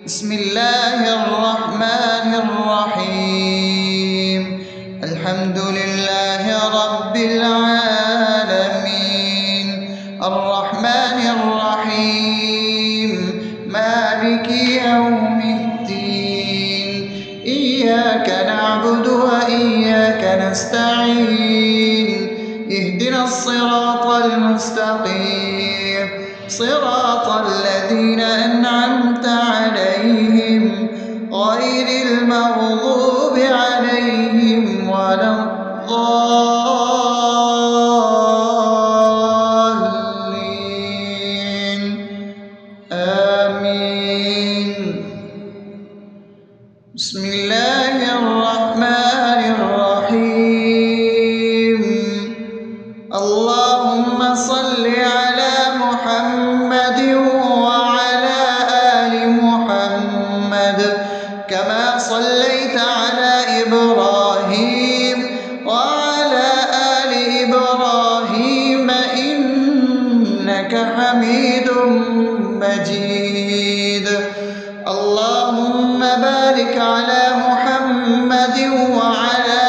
بسم الله الرحمن الرحيم. الحمد لله رب العالمين، الرحمن الرحيم، مالك يوم الدين. إياك نعبد وإياك نستعين، اهدنا الصراط المستقيم، صراط الذين أنعمت عليهم غير المغضوب عليهم ولا الضالين. آمين. بسم الله الرحمن الرحيم. اللهم صل على محمد وعلى آل محمد كما صليت على إبراهيم وعلى آل إبراهيم إنك حميد مجيد. اللهم بارك على محمد وعلى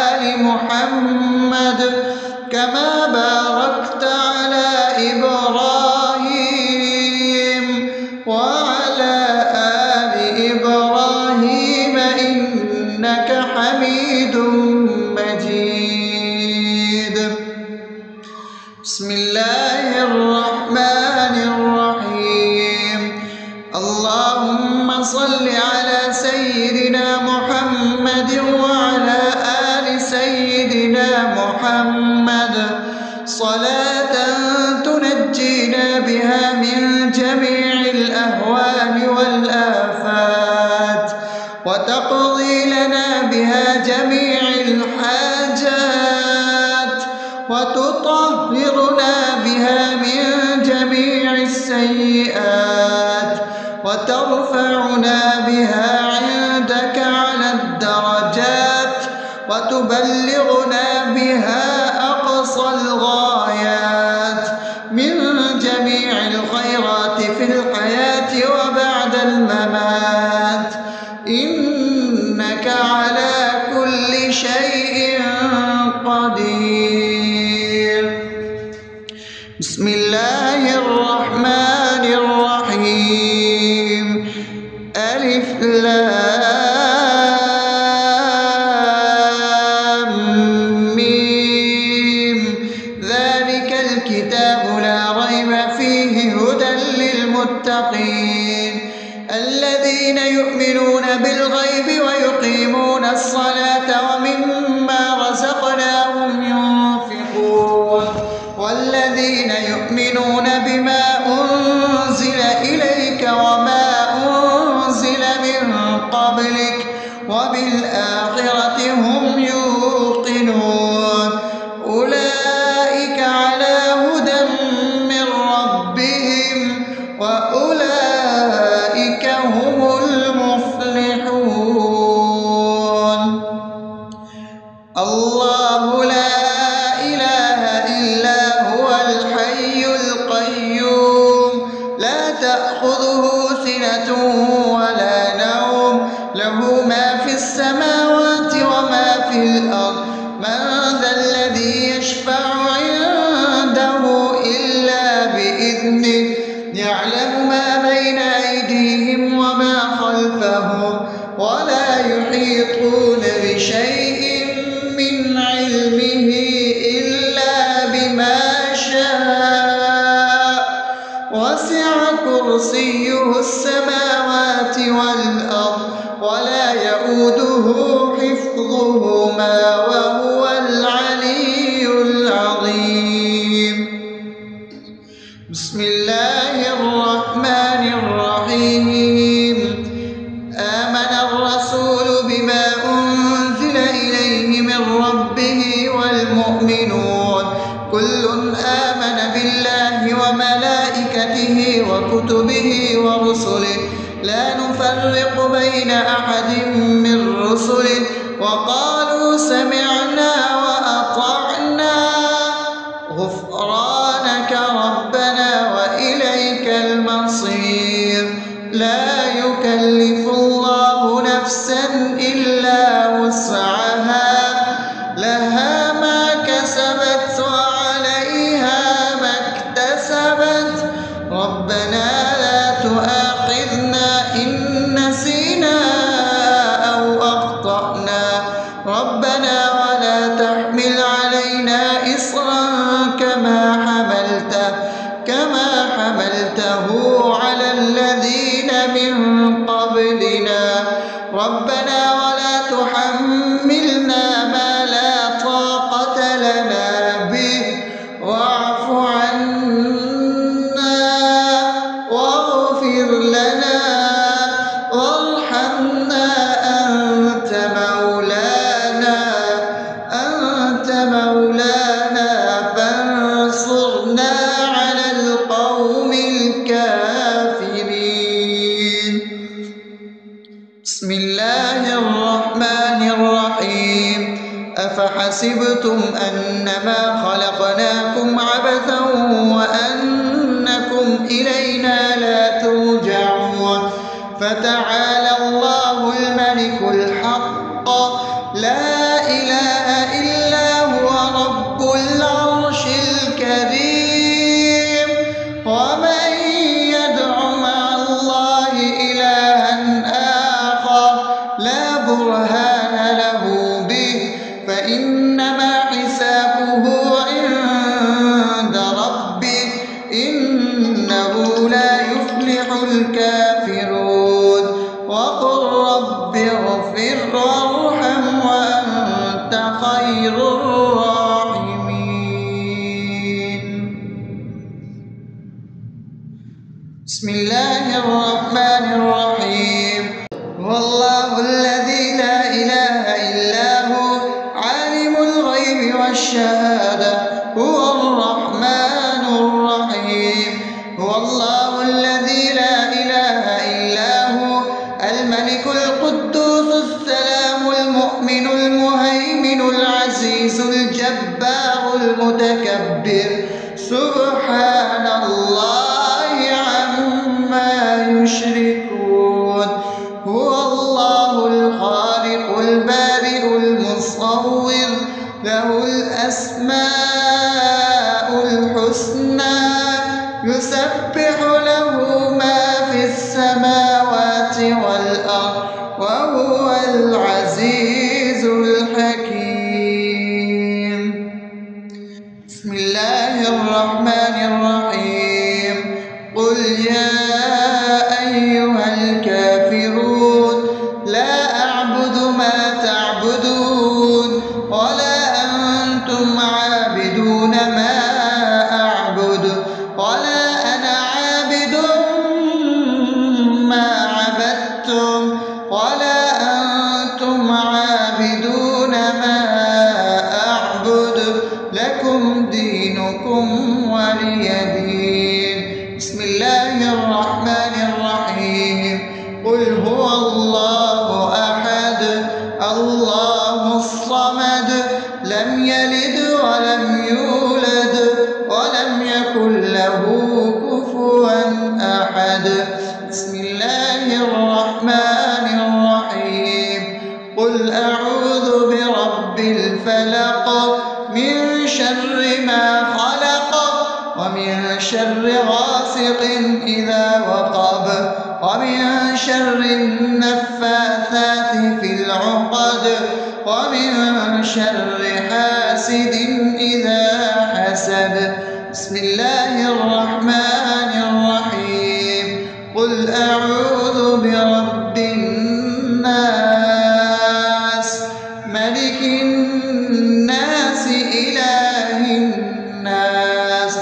آل محمد كما باركت على إبراهيم وعلى آل إبراهيم إنك حميد مجيد. بسم الله الرحمن الرحيم. اللهم صل على سيدنا محمد وعلى آل سيدنا محمد صلاة تنجينا بها من جميع الأهوال والآفات، وتقضي لنا بها جميع الحاجات، وتطهرنا بها من جميع السيئات، وترفعنا بها عندك على الدرجات، وتبلغنا بها أقصى الغايات من جميع الخيرات في الحياة وبعد الممات، إنك على كل شيء قدير. بسم الله الرحمن الرحيم. ألف لام ميم. ذلك الكتاب لا ريب فيه هدى للمتقين الذين يؤمنون بالغيب ويقيمون الصلاة ومما رزقناهم ينفقون والذين يؤمنون بما أنزل إليك وما أنزل من قبلك وبالآخرة هم يوقنون أولئك على هدى من ربهم وأولئك هم المفلحون. الله لا إله إلا هو الحي القيوم لا تأخذه سنة ولا نوم له ما في السماوات وما في الأرض من ذا الذي يشفع عنده إلا بإذنه يعلم ما بين أيديهم وما خلفهم ولا يحيطون بشيء من علمه إلا بما شاء وسع كرسيه السماوات والأرض ولا يؤوده حفظهما وهو العلي العظيم. بسم الله الرحمن الرحيم. آمن الرسول بما أنزل إليه من ربه والمؤمنون كل آمن بالله وملائكته وكتبه ورسله لا نفرق بين أحد من رسله وقالوا سمعنا وأطعنا غفرانك ربنا وإليك المصير. لا يكلف يكلف الله نفسا إلا وسعها لها ما كسبت وعليها ما اكتسبت ربنا لا تؤاخذنا إن نسينا أو أخطأنا ربنا ولا تحمل علينا إصرا كما حملته على الذين من قبلنا ربنا ولا تحملنا ما لا طاقة لنا به واعف عنا واغفر لنا وارحمنا أنت مولانا فانصرنا على القوم الكافرين. بسم الله الرحمن الرحيم أفحسبتم أنما خلقناكم عبثا وأنكم إلينا لا ترجعون فتعالى الله الملك الحق لا إله إلا هو رب العرش الكريم ومن يدع مع الله إلها آخر لا برهان له به فإنما حسابه عند ربه إنه لا يفلح الكافرون وقل رب اغفر وارحم وأنت خير الراحمين. بسم الله الرحمن الرحيم هو الله الذي لا إله إلا هو عالم الغيب والشهادة هو الرحمن الرحيم هو الله الذي لا إله إلا هو الملك القدوس السلام المؤمن المهيمن العزيز الجبار المتكبر سبحان الله عما يشركون هو الله الخالق البارئ المصور له الأسماء الحسنى يسبح له ما في السماوات والأرض وهو العزيز الحكيم. بسم الله الرحمن الرحيم قل يا أيها الكافرون لا أعبد ما تعبدون ولا أنتم عابدون ما أعبد ولا أنا عابد ما عبدتم ولا أنتم عابدون ما أعبد لكم دينكم ولي دين. بسم الله الرحمن الرحيم قل هو الله أحد الله الصمد لم يلد ولم يولد ولم يكن له كفوا أحد. بسم الله الرحمن الرحيم قل أعوذ برب الفلق من شر ما خلق ومن شر غاسق إذا وقب ومن شر النفاثات في العقد ومن شر حاسد إذا حسد. بسم الله الرحمن الرحيم قل أعوذ برب الناس ملك الناس إله الناس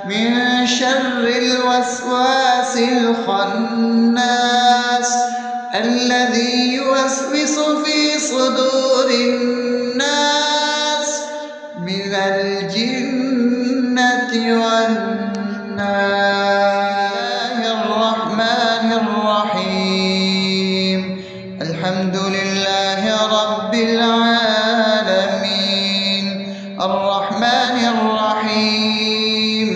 من شر الوسواس الخناس الذي يوسوس في صدور الناس من الجنة والناس. الرحمن الرحيم الحمد لله رب العالمين الرحمن الرحيم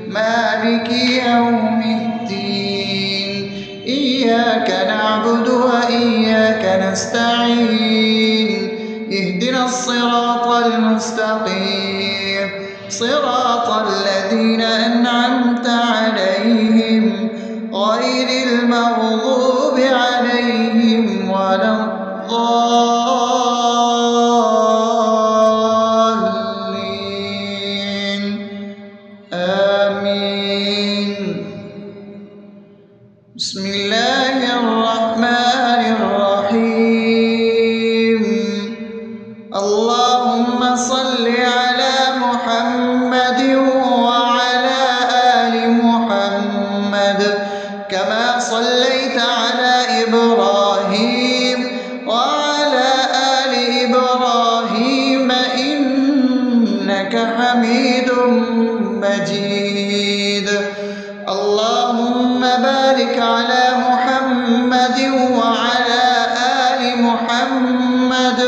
مالك يوم الدين إياك نعبد نستعين اهدنا الصراط المستقيم صراط الذين أنعمت عليهم غير المغضوب عليهم ولا الضالين آمين. بسم الله الرحمن الرحيم. اللهم صل على محمد وعلى آل محمد كما صليت على إبراهيم وعلى آل إبراهيم إنك حميد مجيد. اللهم بارك على محمد وعلى آل محمد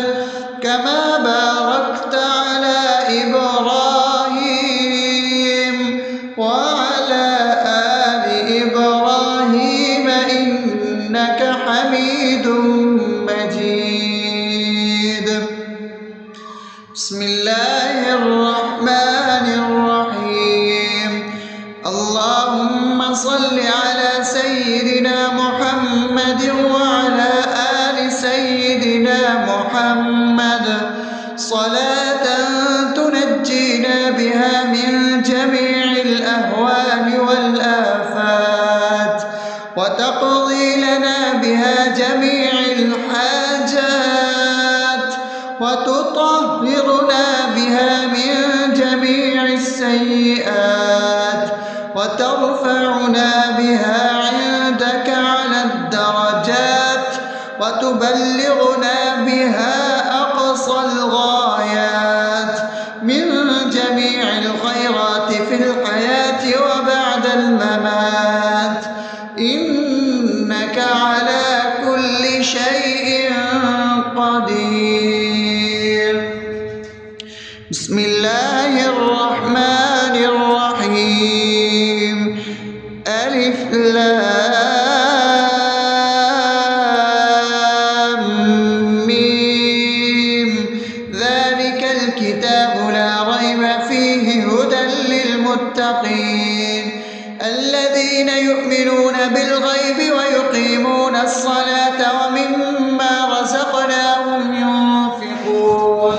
كما باركت على إبراهيم وعلى آل إبراهيم إنك حميد مجيد. بسم الله الرحمن الرحيم. اللهم صل على سيدنا محمد وعلى آل سيدنا محمد صلاة تنجينا بها من جميع الأهوال والآفات وتقضي لنا بها جميع الحاجات وتطهرنا بها من جميع السيئات وترفعنا بها عندك على الدرجات وتبلغنا بها أقصى الغايات من جميع الخيرات في الحياة وبعد الممات إنك على كل شيء قدير. بسم الله الرحمن الرحيم. ألف لام ميم ذلك الكتاب لا ريب فيه هدى للمتقين الذين يؤمنون بالغيب ويقيمون الصلاة ومما رزقناهم ينفقون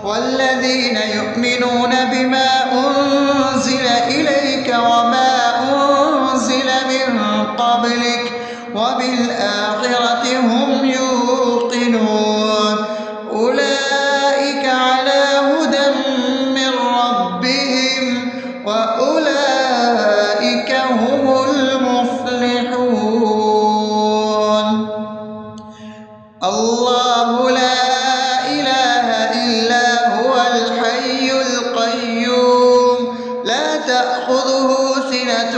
والذين يؤمنون بما أنزل إليك وما أنزل من قبلك وبالآخرة هم يوقنون أولئك على هدى من ربهم وأولئك هم المفلحون. الله لا إله إلا هو الحي القيوم لا تأخذه سنة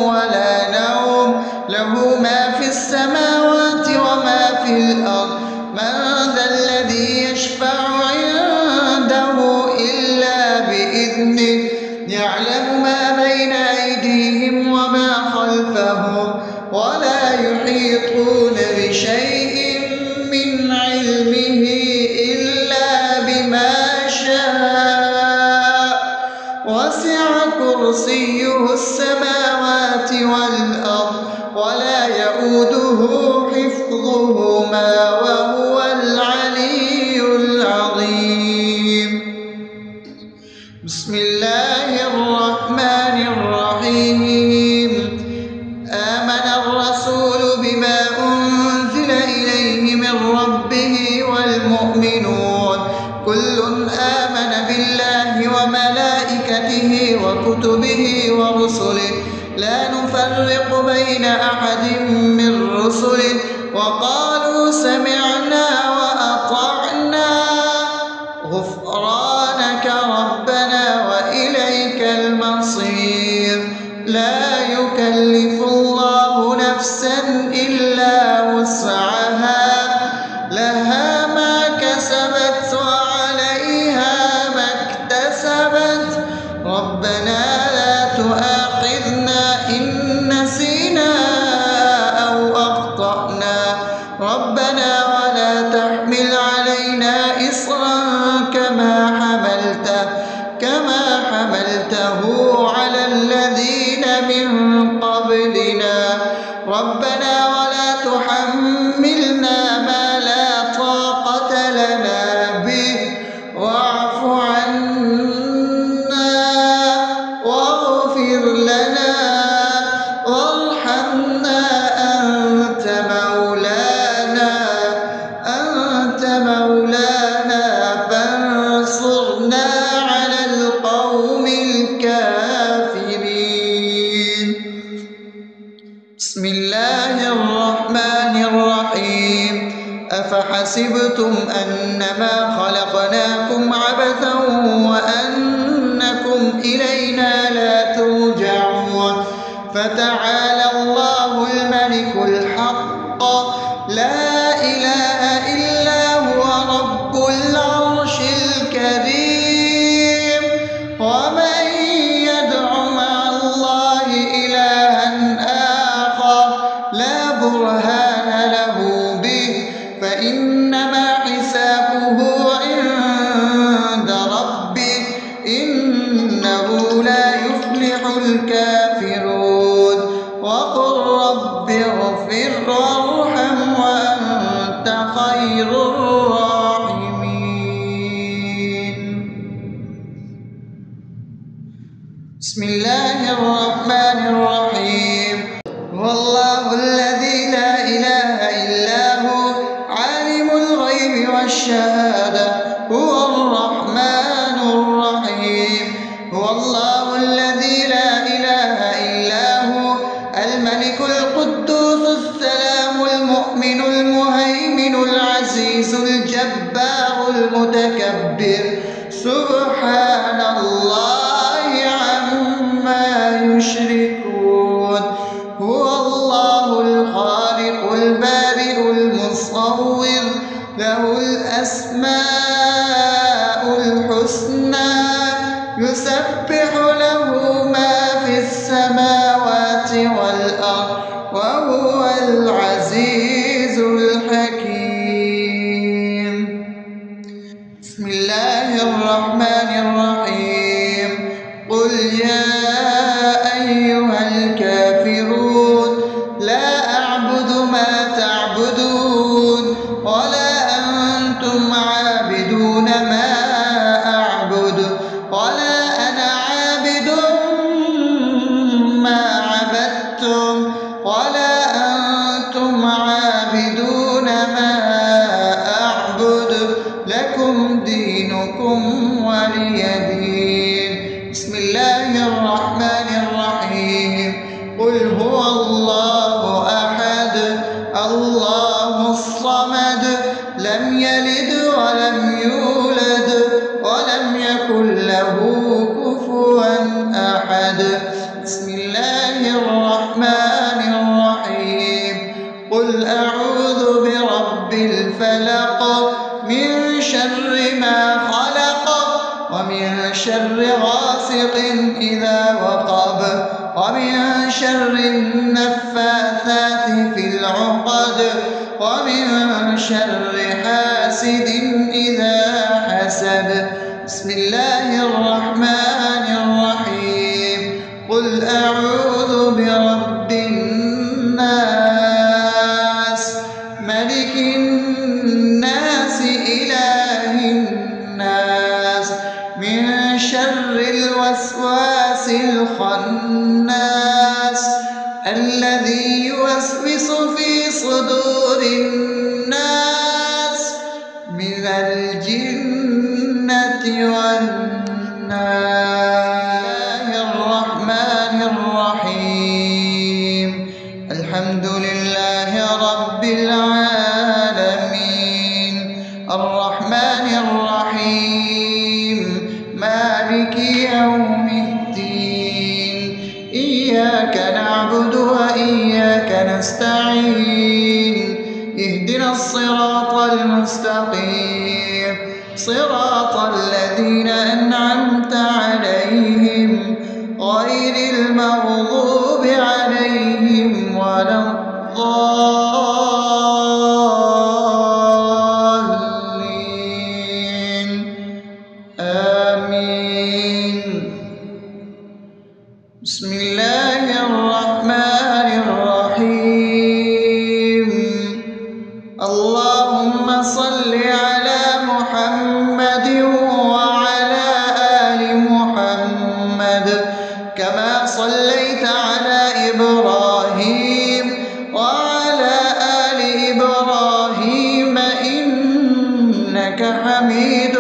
ولا نوم له ما في السماوات وما في الأرض من ذا الذي يشفع عنده إلا بإذنه يعلم ما بين أيديهم وما خلفهم ولا يحيطون بشيء من علمه إلا بما شاء وسع كرسيه السماوات والأرض ولا يؤوده حفظهما وهو العلي العظيم. بسم الله الرحمن الرحيم. آمن الرسول بما أنزل إليه من ربه والمؤمنون كل آمن بالله وملائكته وكتبه ورسله لا نفرق بين أحد من رسله وقالوا سمعنا وأطعنا غفرانك ربنا وإليك المصير. لا يكلف الله نفسا إلا وسعها لها ما كسبت وعليها ما اكتسبت ربنا لا تؤاخذنا إن نسينا أو أخطأنا ربنا ولا تحمل علينا إصرا كما حملته على الذين من قبلنا ربنا ولا تحملنا ما لا طاقة لنا به واعف عنا واغفر لنا وارحمنا أنت مولانا فانصرنا على القوم الكافرين. بسم الله الرحمن الرحيم أفحسبتم أنما خلقناكم عبثا وأنكم إلينا لا ترجعون فتعالى الله الملك الحق لا إله إلا هو رب العرش الكريم ومن يدع مع الله إلها آخر لا برهان له به فإنما حسابه عند ربه إنه لا يفلح الكافرون وقل رب اغفر وارحم وأنت خير الراحمين. بسم الله الرحمن الرحيم هو الله الذي لا إله إلا هو عالم الغيب والشهادة هو الرحمن الرحيم هو الله الذي لا إله إلا هو الملك القدوس السلام المؤمن المهيمن العزيز الجبار المتكبر سبحان الله عما يشركون هو الله الخالق البارئ المصور له الأسماء الحسنى يسبح له ما في السماوات والأرض وهو العزيز الحكيم. بسم الله الرحمن الرحيم قل يا أيها الكافرون لا أعبد ما تعبدون ولا أنتم عابدون ما أعبد ولا أنا عابد ما عبدتم ولا أنتم عابدون ما أعبد لكم دينكم ولي دين. بسم الله الرحمن الرحيم قل هو الله أحد الله الصمد لم يلد ولم يولد ولم يكن له كفوا أحد. بسم الله الرحمن الرحيم قل أعوذ برب الفلق من شر ما خلق ومن شر غاسق إذا وقب ومن شر النفاثات في العقد ومن شر حاسد إذا حسد. بسم الله الرحمن الرحيم قل أعوذ برب الناس ملك الناس إله الناس من شر الوسواس الخناس الذي يوسوس في صدور الناس من الجنة والناس. الرحمن الرحيم الحمد لله رب العالمين الرحمن الرحيم مالك يوم الدين إياك نعبد وإياك نستعين اهدنا الصراط المستقيم صراط الذين أنعمت عليهم غير المغضوب عليهم ولا الضالين. اللهم صل على محمد وعلى آل محمد كما صليت على إبراهيم وعلى آل إبراهيم إنك حميد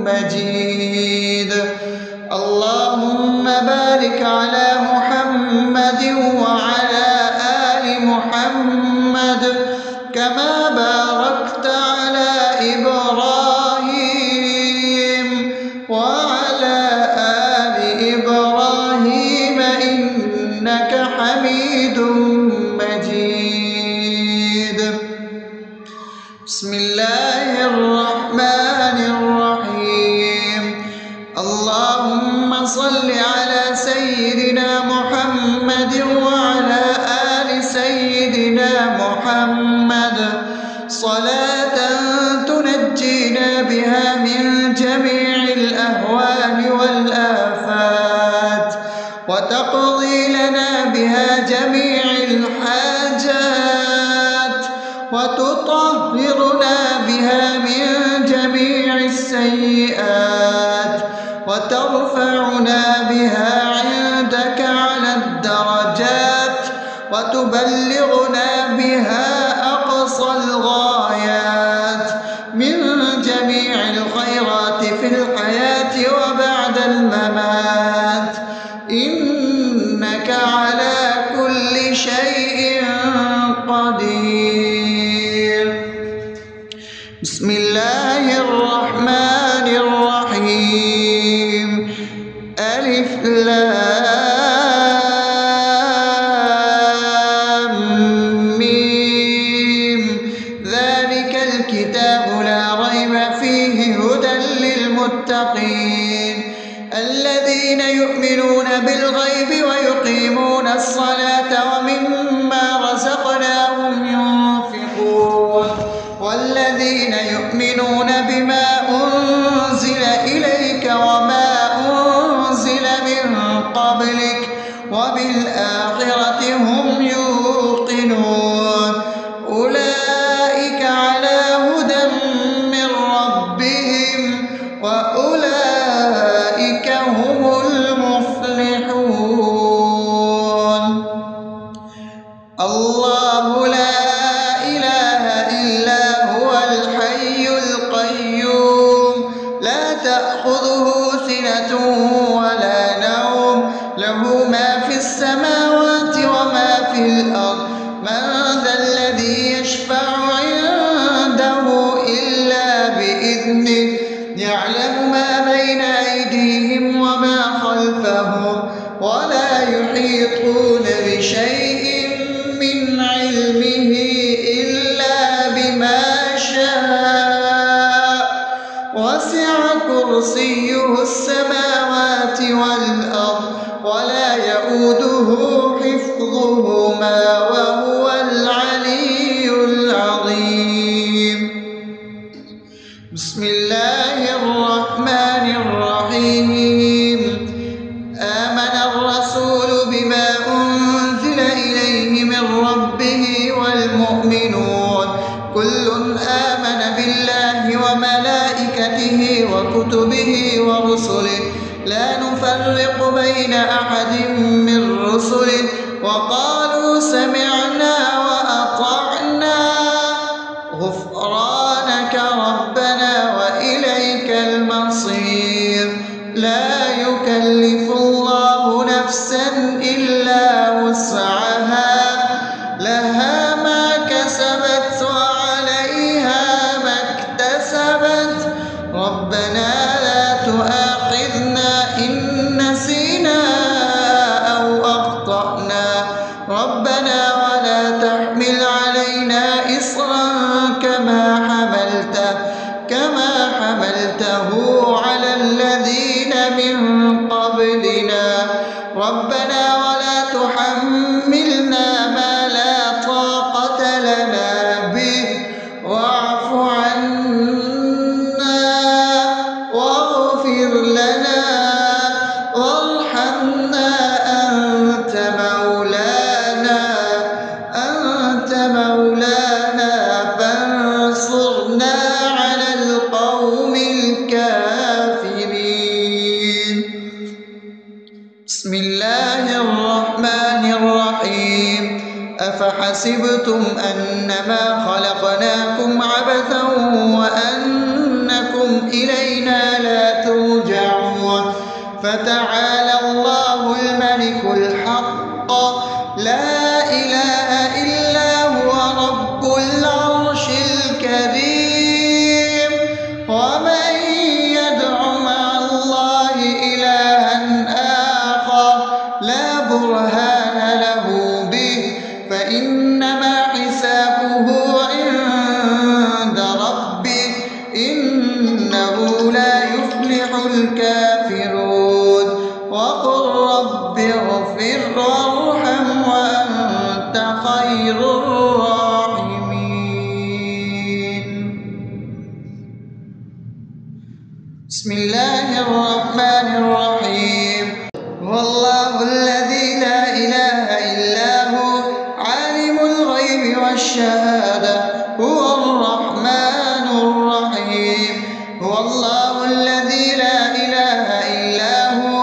مجيد. اللهم بارك على محمد وعلى آل محمد كما باركت على إبراهيم وعلى آل إبراهيم إنك حميد مجيد. بسم الله الرحمن الرحيم. اللهم صل على سيدنا محمد وعلى آل سيدنا محمد صلاة تنجينا بها من جميع الأهوال والآفات وتقضي لنا بها جميع الحاجات وتطهرنا بها من جميع السيئات وترفعنا بها عندك على الدرجات وتبلغنا بها أقصى الغايات من جميع الخيرات في الحياة وبعد الممات إنك على كل شيء قدير. بسم الله الرحمن الرحيم. ألف لام ميم. ذلك الكتاب لا ريب فيه هدى للمتقين الذين يؤمنون بالغيب ويقيمون الصلاة ومما رزقناهم ينفقون والذين يؤمنون بما أنزل إليك وما أنزل من قبلك وبالآخرة هم يوقنون أولئك على هدى من ربهم وأولئك هم المفلحون. الله لا إله إلا هو الحي القيوم لا تأخذه سنة ولا نوم له ما في السماوات وما في الأرض من ذا الذي يشفع عنده إلا بإذنه يعلم ما بين أيديهم وما خلفهم ولا يحيطون بشيء من علمه إلا بما شاء وسع كرسيه السماوات والأرض ولا يؤوده حفظهما وهو العلي العظيم. بسم الله الرحمن الرحيم. آمن الرسول بما أنزل إليه من ربه والمؤمنون كل آمن بالله وملائكته وكتبه ورسله لا نفرق بين أحد من رسله وقالوا سمعنا وأطعنا غفرانك ربنا وإليك المصير. لا يكلف الله نفسا إلا وسعها لها ما كسبت وعليها ما اكتسبت ربنا لا تؤاخذنا إن نسينا أو أخطأنا ربنا حسبتم أنما خلقناكم عبثا وأنكم إلينا لا ترجعون فتعالى الله الملك الحق لا إله إلا هو رب العرش الكريم ومن يدع مع الله إلها آخر لا برهان له به فإنما حسابه عند ربه إنه لا يفلح الكافرون وقل رب اغفر وارحم وأنت خير الراحمين. بسم الله الرحمن الرحيم. هو الله الذي لا إله إلا هو عالم الغيب والشهادة هو الرحمن الرحيم. هو الله الذي لا إله إلا هو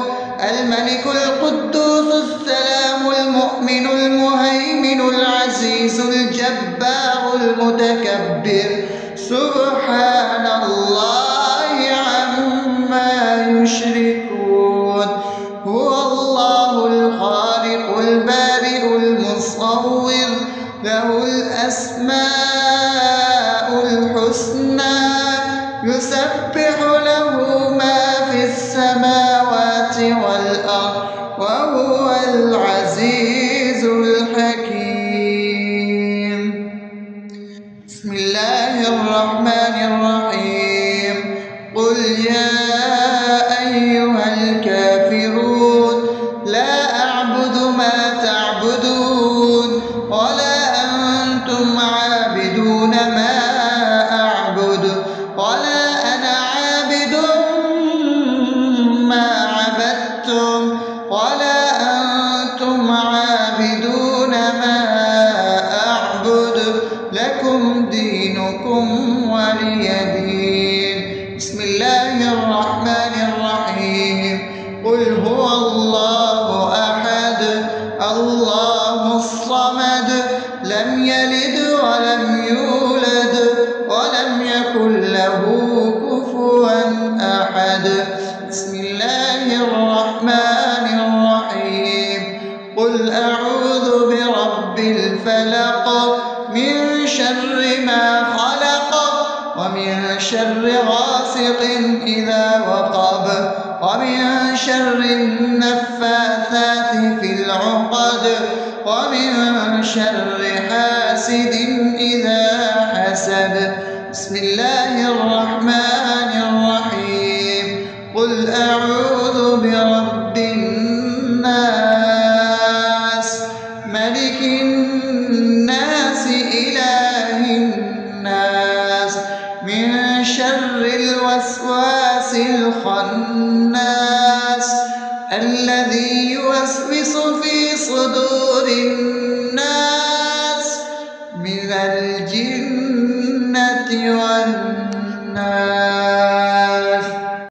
الملك القدوس السلام المؤمن المهيمن العزيز الجبار المتكبر سبحان الله عما يشركون. هو الله الخالق البارئ المصور له الأسماء الحسنى يسبح له ما في السماوات والأرض وهو العزيز الحكيم. بسم الله الرحمن الرحيم. قل يا أيها الكافرون لا أعبد ما تعبدون ولا أنتم عابدون ما أعبد ولا أنا عابد ما عبدتم ولا أنتم عابدون ما أعبد لكم دينكم ولي دين. بسم الله الرحمن الرحيم. قل هو الله أحد الله الصمد لم يلد ولم يولد ولم يكن له كفوا أحد. بسم الله الرحمن الرحيم. قل أعوذ برب الفلق من شر ما خلق ومن شر غاسق إذا وقب ومن شر النفاثات في العقد ومن شر حاسد إذا حسد. بسم الله الرحمن الرحيم. قل أعوذ برب الناس ملك الناس إله الناس من شر الوسواس الخناس الذي يوسوس في صدور الناس من الجنة والناس.